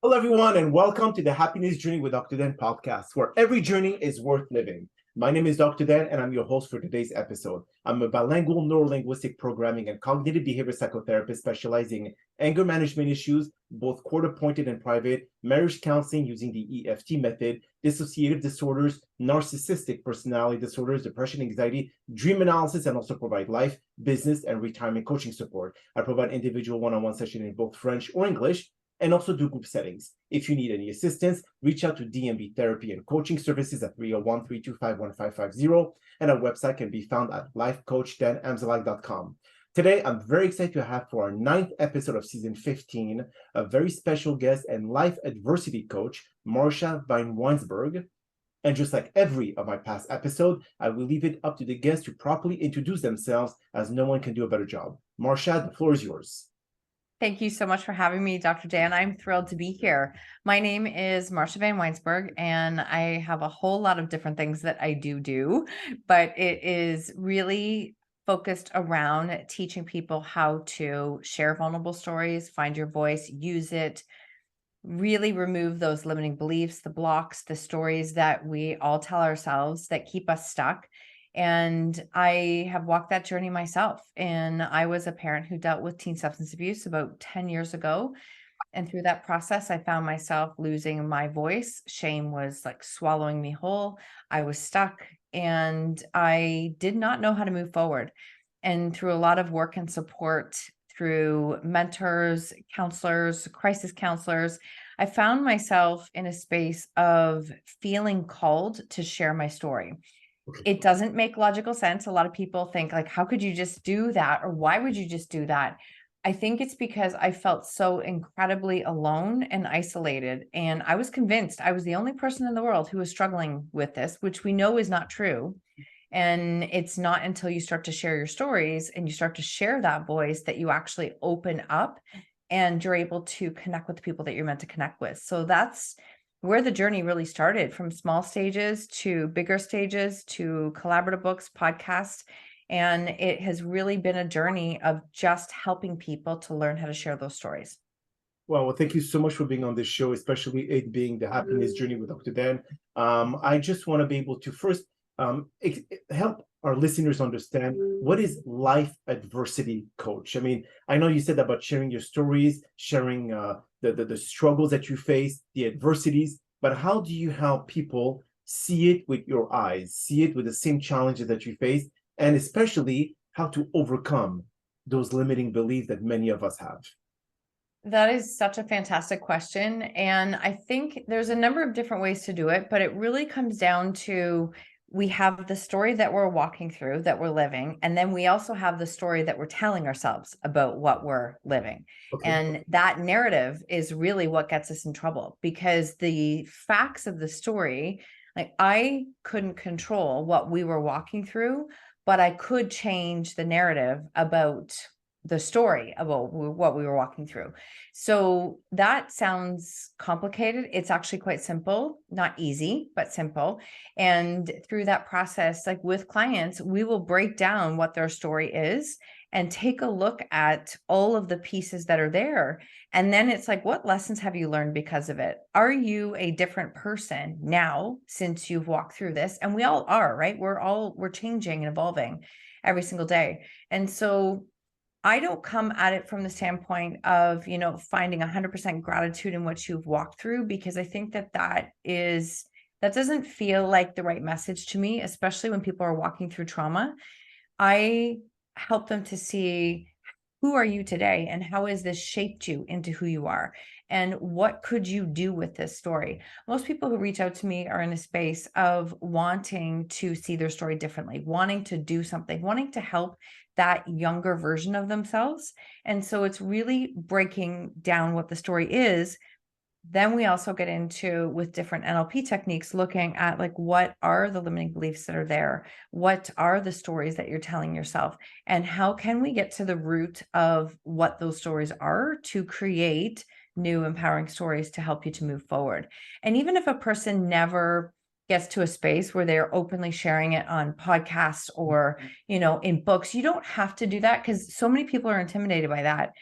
Hello, everyone, and welcome to the Happiness Journey with Dr. Dan podcast, where every journey is worth living. My name is Dr. Dan, and I'm your host for today's episode. I'm a bilingual neurolinguistic programming and cognitive behavior psychotherapist specializing in anger management issues, both court-appointed and private, marriage counseling using the EFT method, dissociative disorders, narcissistic personality disorders, depression, anxiety, dream analysis, and also provide life, business, and retirement coaching support. I provide individual one-on-one sessions in both French or English, and also do group settings. If you need any assistance, reach out to DMB Therapy and Coaching Services at 301-325-1550, and our website can be found at lifecoachdanamzalak.com. Today, I'm very excited to have for our 9th episode of season 15, a very special guest and life adversity coach, Marsha VanWynsberghe. And just like every of my past episodes, I will leave it up to the guests to properly introduce themselves, as no one can do a better job. Marsha, the floor is yours. Thank you so much for having me, Dr. Dan. I'm thrilled to be here. My name is Marsha VanWynsberghe, and I have a whole lot of different things that I do, but it is really focused around teaching people how to share vulnerable stories, find your voice, use it, really remove those limiting beliefs, the blocks, the stories that we all tell ourselves that keep us stuck. And I have walked that journey myself. And I was a parent who dealt with teen substance abuse about 10 years ago. And through that process, I found myself losing my voice. Shame was like swallowing me whole. I was stuck and I did not know how to move forward. And through a lot of work and support through mentors, counselors, crisis counselors, I found myself in a space of feeling called to share my story. It doesn't make logical sense. A lot of people think like, how could you just do that? Or why would you just do that? I think it's because I felt so incredibly alone and isolated. And I was convinced I was the only person in the world who was struggling with this, which we know is not true. And it's not until you start to share your stories and you start to share that voice that you actually open up and you're able to connect with the people that you're meant to connect with. So that's where the journey really started, from small stages to bigger stages to collaborative books, podcasts. And it has really been a journey of just helping people to learn how to share those stories. Well, thank you so much for being on this show, especially it being the Happiness Journey with Dr. Dan. I just want to be able to first help our listeners understand what is life adversity coach. I mean, I know you said about sharing your stories, sharing the struggles that you face, the adversities, but how do you help people see it with your eyes, see it with the same challenges that you face, and especially how to overcome those limiting beliefs that many of us have? That is such a fantastic question. And I think there's a number of different ways to do it, but it really comes down to we have the story that we're walking through, that we're living, and then we also have the story that we're telling ourselves about what we're living. Okay. And that narrative is really what gets us in trouble, because the facts of the story, like I couldn't control what we were walking through, but I could change the narrative about the story about what we were walking through. So that sounds complicated. It's actually quite simple, not easy, but simple. And through that process, like with clients, we will break down what their story is and take a look at all of the pieces that are there. And then it's like, what lessons have you learned because of it? Are you a different person now since you've walked through this? And we all are, right? We're changing and evolving every single day. And so I don't come at it from the standpoint of, finding 100% gratitude in what you've walked through, because I think that doesn't feel like the right message to me, especially when people are walking through trauma. I help them to see, who are you today and how has this shaped you into who you are? And what could you do with this story? Most people who reach out to me are in a space of wanting to see their story differently, wanting to do something, wanting to help that younger version of themselves. And so it's really breaking down what the story is. Then we also get into, with different NLP techniques, looking at like, what are the limiting beliefs that are there? What are the stories that you're telling yourself? And how can we get to the root of what those stories are to create new empowering stories to help you to move forward? And even if a person never gets to a space where they're openly sharing it on podcasts or, in books, you don't have to do that, because so many people are intimidated by that.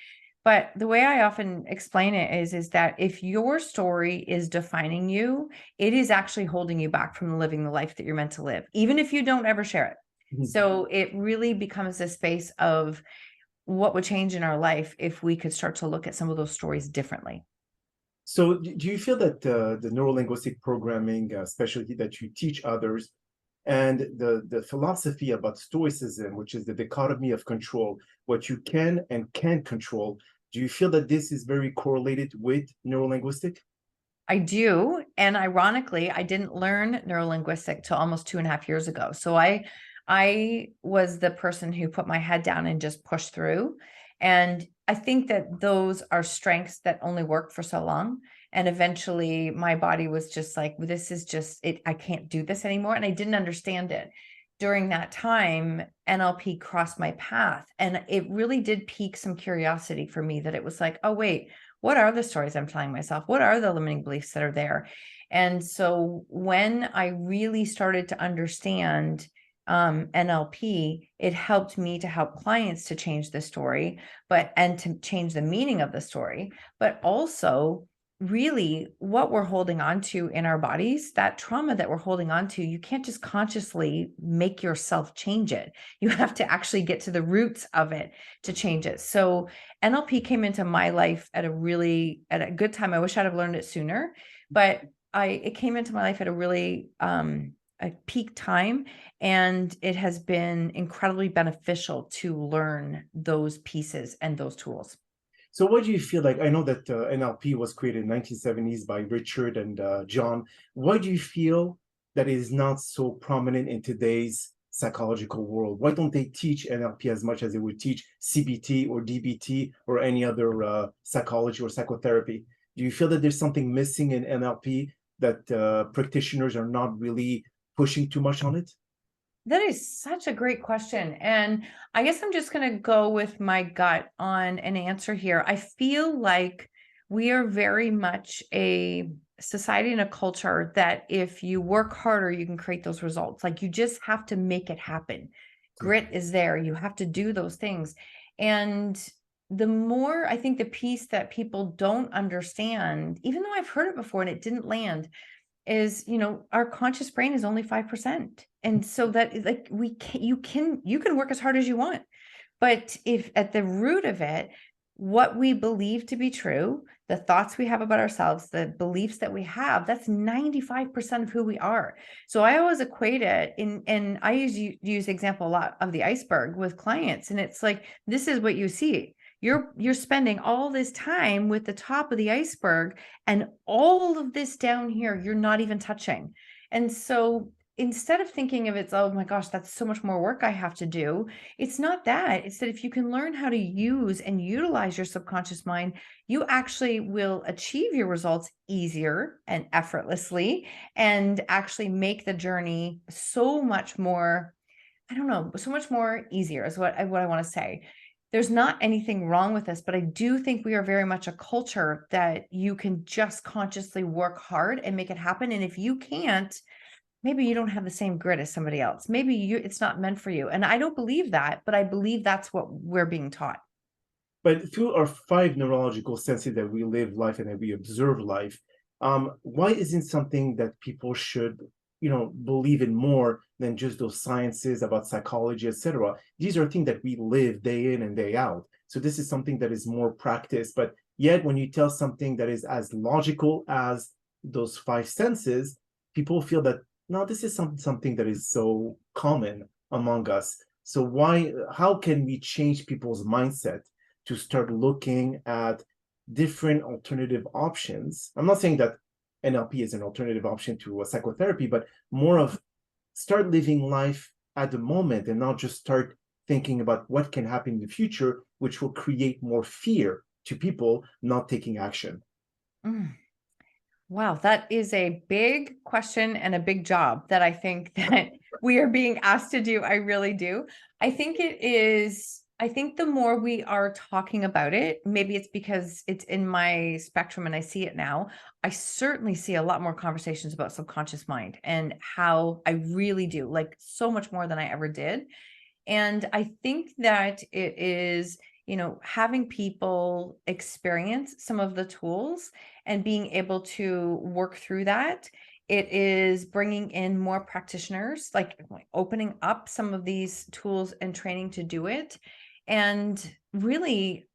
But the way I often explain it is that if your story is defining you, it is actually holding you back from living the life that you're meant to live, even if you don't ever share it. Mhm. So it really becomes a space of what would change in our life if we could start to look at some of those stories differently. So do you feel that the neurolinguistic programming specialty that you teach others and the philosophy about stoicism, which is the dichotomy of control, what you can and can't control, do you feel that this is very correlated with neurolinguistic? I do. And ironically, I didn't learn neurolinguistic till almost 2.5 years ago. So I was the person who put my head down and just pushed through. And I think that those are strengths that only work for so long. And eventually my body was just like, this is just it, I can't do this anymore. And I didn't understand it. During that time, NLP crossed my path. And it really did pique some curiosity for me that it was like, oh, wait, what are the stories I'm telling myself? What are the limiting beliefs that are there? And so when I really started to understand NLP, it helped me to help clients to change the story, and to change the meaning of the story, but also really what we're holding on to in our bodies, that trauma that we're holding on to, you can't just consciously make yourself change it. You have to actually get to the roots of it to change it. So NLP came into my life at a good time. I wish I'd have learned it sooner, but it came into my life at a really a peak time, and it has been incredibly beneficial to learn those pieces and those tools. So what do you feel like? I know that NLP was created in 1970s by Richard and John. Why do you feel that it is not so prominent in today's psychological world? Why don't they teach NLP as much as they would teach CBT or DBT or any other psychology or psychotherapy? Do you feel that there's something missing in NLP that practitioners are not really pushing too much on it? That is such a great question. And I guess I'm just going to go with my gut on an answer here. I feel like we are very much a society and a culture that if you work harder, you can create those results. Like you just have to make it happen. Grit is there. You have to do those things. And the more I think the piece that people don't understand, even though I've heard it before and it didn't land, is, our conscious brain is only 5%. And so that is like, you can work as hard as you want. But if at the root of it, what we believe to be true, the thoughts we have about ourselves, the beliefs that we have, that's 95% of who we are. So I always equate it and I use example a lot of the iceberg with clients. And it's like, this is what you see. You're spending all this time with the top of the iceberg, and all of this down here, you're not even touching. And so instead of thinking of it, oh my gosh, that's so much more work I have to do. It's not that. It's that if you can learn how to use and utilize your subconscious mind, you actually will achieve your results easier and effortlessly, and actually make the journey so much more, I don't know, so much more easier is what I want to say. There's not anything wrong with this, but I do think we are very much a culture that you can just consciously work hard and make it happen. And if you can't, maybe you don't have the same grit as somebody else. Maybe it's not meant for you. And I don't believe that, but I believe that's what we're being taught. But through our five neurological senses that we live life and that we observe life, why isn't something that people should, believe in more than just those sciences about psychology, etc.? These are things that we live day in and day out. So this is something that is more practice. But yet, when you tell something that is as logical as those five senses, people feel that no, this is something that is so common among us. So how can we change people's mindset to start looking at different alternative options? I'm not saying that NLP is an alternative option to a psychotherapy, but more of start living life at the moment and not just start thinking about what can happen in the future, which will create more fear to people not taking action. Mm. Wow, that is a big question and a big job that I think that we are being asked to do. I really do. I think the more we are talking about it, maybe it's because it's in my spectrum and I see it now. I certainly see a lot more conversations about subconscious mind, and how I really do, like so much more than I ever did. And I think that it is having people experience some of the tools and being able to work through that. It is bringing in more practitioners, like opening up some of these tools and training to do it. And really,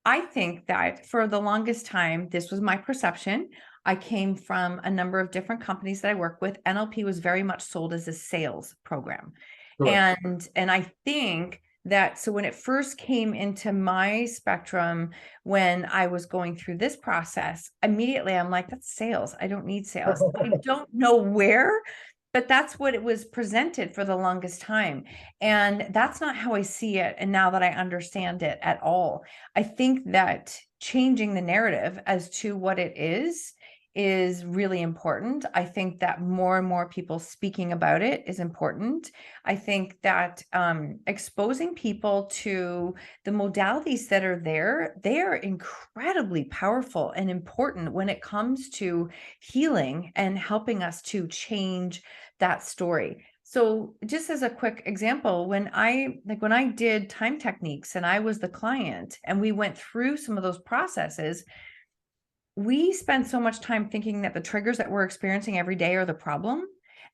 I think that for the longest time, this was my perception. I came from a number of different companies that I work with. NLP was very much sold as a sales program. Correct. And I think that, so when it first came into my spectrum, when I was going through this process, immediately I'm like, that's sales. I don't need sales. I don't know where, but that's what it was presented for the longest time. And that's not how I see it. And now that I understand it at all, I think that changing the narrative as to what it is really important. I think that more and more people speaking about it is important. I think that exposing people to the modalities that are there, they are incredibly powerful and important when it comes to healing and helping us to change that story. So just as a quick example, when I did time techniques and I was the client and we went through some of those processes, we spend so much time thinking that the triggers that we're experiencing every day are the problem,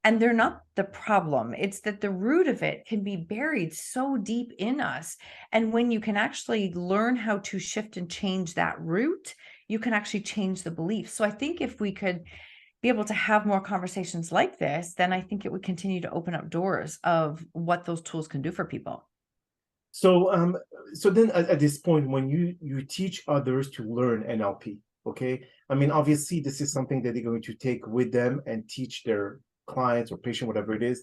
and they're not the problem. It's that the root of it can be buried so deep in us. And when you can actually learn how to shift and change that root, you can actually change the belief. So I think if we could be able to have more conversations like this, then I think it would continue to open up doors of what those tools can do for people. So then at this point, when you teach others to learn NLP, okay, I mean, obviously this is something that they're going to take with them and teach their clients or patient, whatever it is.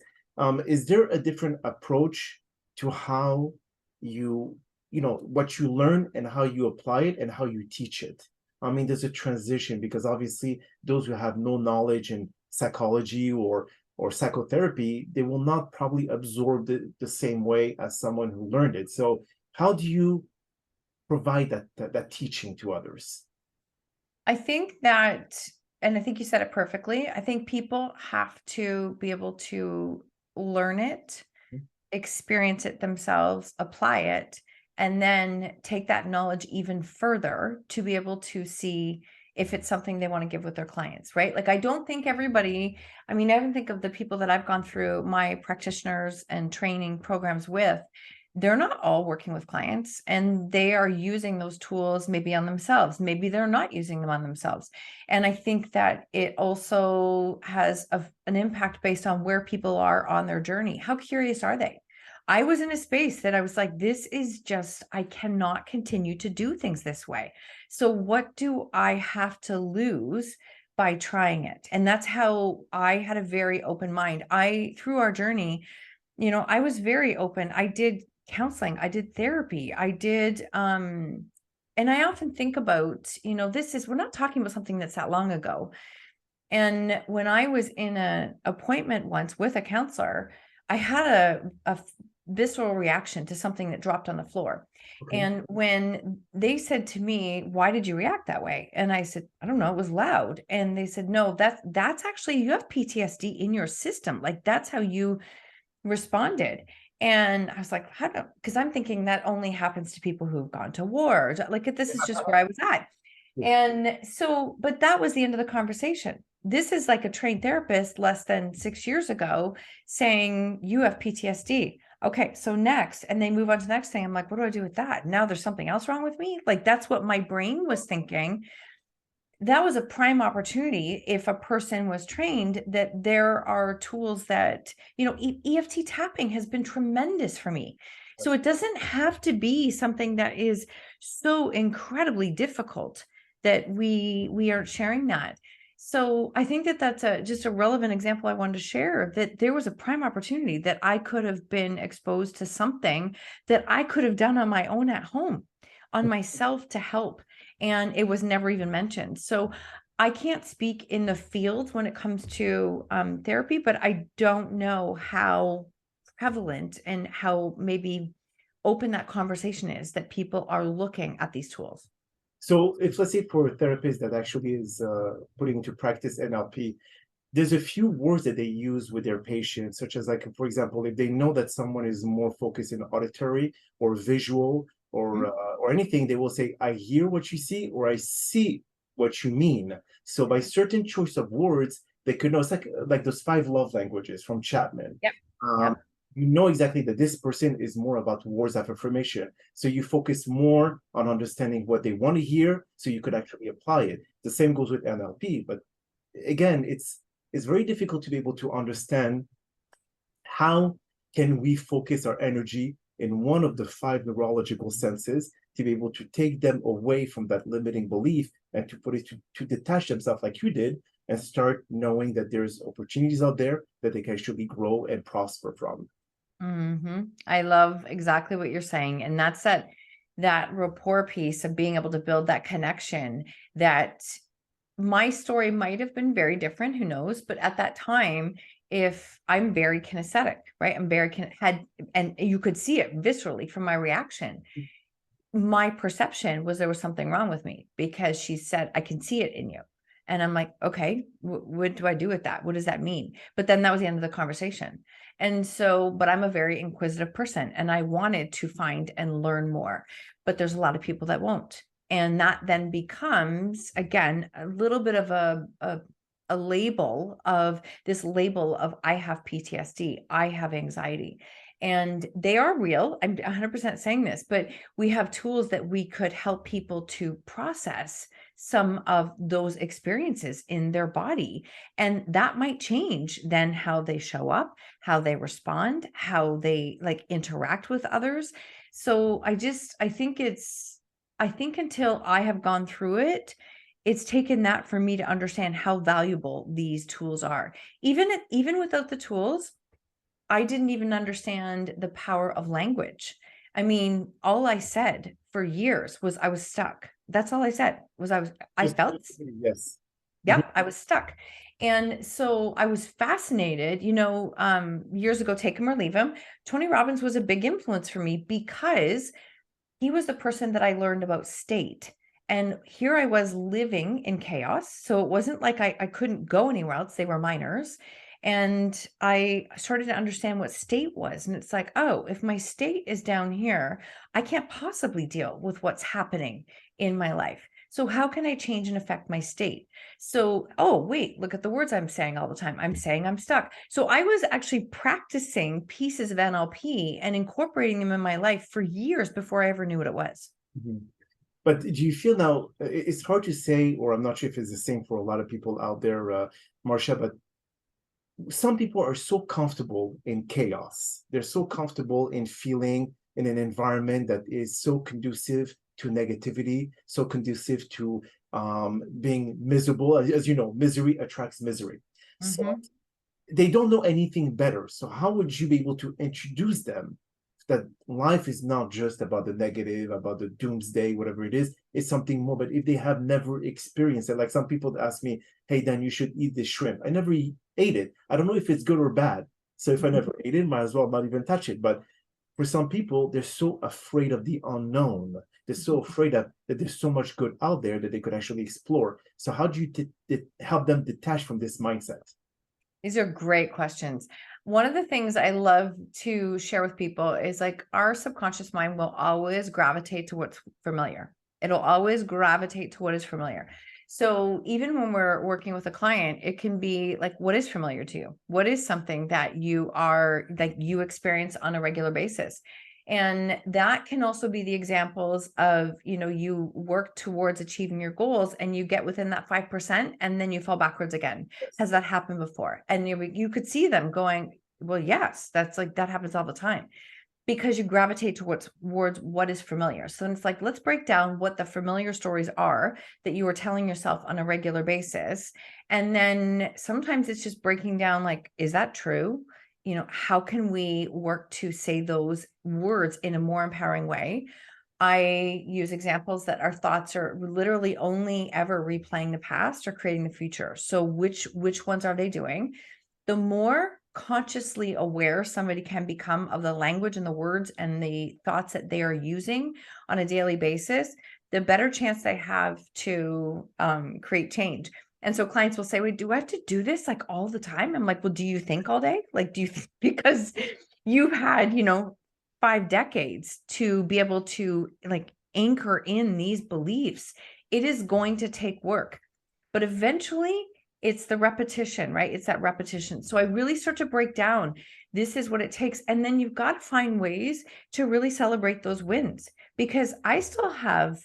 Is there a different approach to how what you learn and how you apply it and how you teach it? I mean, there's a transition because obviously those who have no knowledge in psychology or psychotherapy, they will not probably absorb the same way as someone who learned it. So how do you provide that teaching to others? I think that, and I think you said it perfectly, I think people have to be able to learn it, experience it themselves, apply it, and then take that knowledge even further to be able to see if it's something they want to give with their clients, right? Like, I don't think everybody, I mean, I even think of the people that I've gone through my practitioners and training programs with, they're not all working with clients and they are using those tools maybe on themselves. Maybe they're not using them on themselves. And I think that it also has an impact based on where people are on their journey. How curious are they? I was in a space that I was like, this is just, I cannot continue to do things this way. So what do I have to lose by trying it? And that's how I had a very open mind. Through our journey, I was very open. I did counseling, I did therapy, I did, and I often think about, we're not talking about something that's that long ago. And when I was in an appointment once with a counselor, I had a visceral reaction to something that dropped on the floor. Okay. And when they said to me, why did you react that way? And I said, I don't know, it was loud. And they said, no, that's actually, you have PTSD in your system. Like, that's how you responded. And I was like, how do, because I'm thinking that only happens to people who've gone to war. Like, this is just where I was at. And so, but that was the end of the conversation. This is like a trained therapist less than 6 years ago saying, you have PTSD. Okay, so next, and they move on to the next thing. I'm like, what do I do with that? Now there's something else wrong with me. Like, that's what my brain was thinking. That was a prime opportunity if a person was trained, that there are tools that, EFT tapping has been tremendous for me. So it doesn't have to be something that is so incredibly difficult that we aren't sharing that. So I think that that's just a relevant example I wanted to share, that there was a prime opportunity that I could have been exposed to something that I could have done on my own at home, on myself, to help. And it was never even mentioned. So I can't speak in the field when it comes to therapy, but I don't know how prevalent and how maybe open that conversation is, that people are looking at these tools. So if, let's say, for a therapist that actually is putting into practice NLP, there's a few words that they use with their patients, such as, like, for example, if they know that someone is more focused in auditory or visual or anything, they will say, I hear what you see, or I see what you mean. So by certain choice of words, they could know. It's like those 5 love languages from Chapman. Yep. Um, Yep. you know exactly that this person is more about words of affirmation. So you focus more on understanding what they want to hear, so you could actually apply it. The same goes with NLP, but again, it's very difficult to be able to understand how can we focus our energy in one of the 5 neurological senses to be able to take them away from that limiting belief and to put it to detach themselves like you did and start knowing that there's opportunities out there that they can actually grow and prosper from. I love exactly what you're saying. And that's that rapport piece of being able to build that connection. That my story might have been very different, who knows? But at that time, if I'm very kinesthetic, right? I'm very and you could see it viscerally from my reaction. My perception was there was something wrong with me because she said, I can see it in you. And I'm like, okay, what do I do with that? What does that mean? But then that was the end of the conversation. And so, but I'm a very inquisitive person and I wanted to find and learn more, but there's a lot of people that won't. And that then becomes, again, a little bit of a label of I have PTSD, I have anxiety. And they are real. I'm 100% saying this, but we have tools that we could help people to process some of those experiences in their body. And that might change then how they show up, how they respond, how they like interact with others. So I think until I have gone through it, it's taken that for me to understand how valuable these tools are. Even without the tools, I didn't even understand the power of language. I mean, all I said for years was I was stuck. That's all I said was I Just felt, yes. yep, I was stuck. And so I was fascinated, years ago, take him or leave him. Tony Robbins was a big influence for me because he was the person that I learned about state. And here I was living in chaos. So it wasn't like I couldn't go anywhere else. They were minors. And I started to understand what state was. And it's like, oh, if my state is down here, I can't possibly deal with what's happening in my life. So how can I change and affect my state? So, oh, wait, look at the words I'm saying all the time. I'm saying I'm stuck. So I was actually practicing pieces of NLP and incorporating them in my life for years before I ever knew what it was. Mhm. But do you feel now, it's hard to say, or I'm not sure if it's the same for a lot of people out there, Marsha, but some people are so comfortable in chaos. They're so comfortable in feeling in an environment that is so conducive to negativity, so conducive to being miserable. As you know, misery attracts misery. So Mm-hmm. they don't know anything better. So how would you be able to introduce them that life is not just about the negative, about the doomsday, whatever it is, it's something more. But if they have never experienced it, like some people ask me, hey, Dan, you should eat this shrimp. I never ate it. I don't know if it's good or bad. So if I never ate it, might as well not even touch it. But for some people, they're so afraid of the unknown. They're so afraid that there's so much good out there that they could actually explore. So how do you help them detach from this mindset? These are great questions. One of the things I love to share with people is like our subconscious mind will always gravitate to what's familiar. It'll always gravitate to what is familiar. So even when we're working with a client, it can be like, what is familiar to you? What is something that you experience on a regular basis? And that can also be the examples of, you work towards achieving your goals and you get within that 5% and then you fall backwards again. Has that happened before? And you could see them going, well, yes, that happens all the time because you gravitate towards what is familiar. So it's like, let's break down what the familiar stories are that you are telling yourself on a regular basis. And then sometimes it's just breaking down, like, is that true? How can we work to say those words in a more empowering way? I use examples that our thoughts are literally only ever replaying the past or creating the future. So which ones are they doing? The more consciously aware somebody can become of the language and the words and the thoughts that they are using on a daily basis, the better chance they have to create change. And so clients will say, wait, do I have to do this like all the time? I'm like, well, do you think all day? Like, do you think, because you've had, 5 decades to be able to like anchor in these beliefs. It is going to take work, but eventually it's the repetition, right? It's that repetition. So I really start to break down, this is what it takes. And then you've got to find ways to really celebrate those wins, because I still have,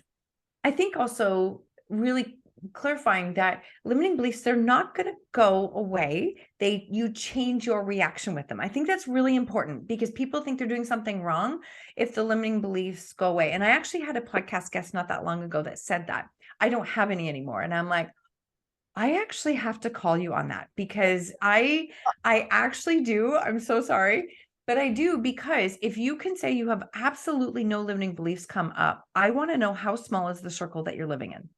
I think also really clarifying that limiting beliefs, they're not going to go away. You change your reaction with them. I think that's really important, because people think they're doing something wrong if the limiting beliefs go away. And I actually had a podcast guest not that long ago that said that I don't have any anymore. And I'm like, I actually have to call you on that, because I actually do. I'm so sorry, but I do, because if you can say you have absolutely no limiting beliefs come up, I want to know, how small is the circle that you're living in?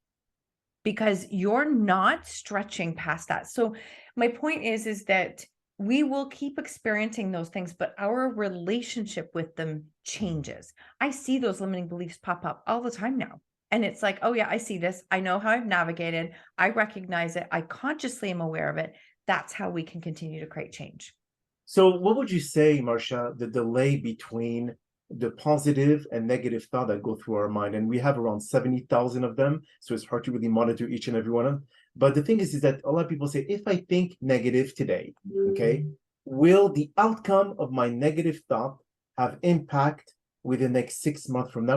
Because you're not stretching past that. So my point is that we will keep experiencing those things, but our relationship with them changes. I see those limiting beliefs pop up all the time now. And it's like, oh yeah, I see this. I know how I've navigated. I recognize it. I consciously am aware of it. That's how we can continue to create change. So what would you say, Marsha, the delay between the positive and negative thought that go through our mind? And we have around 70,000 of them, so it's hard to really monitor each and every one of them. But the thing is that a lot of people say, if I think negative today, okay, will the outcome of my negative thought have impact within the next 6 months from now?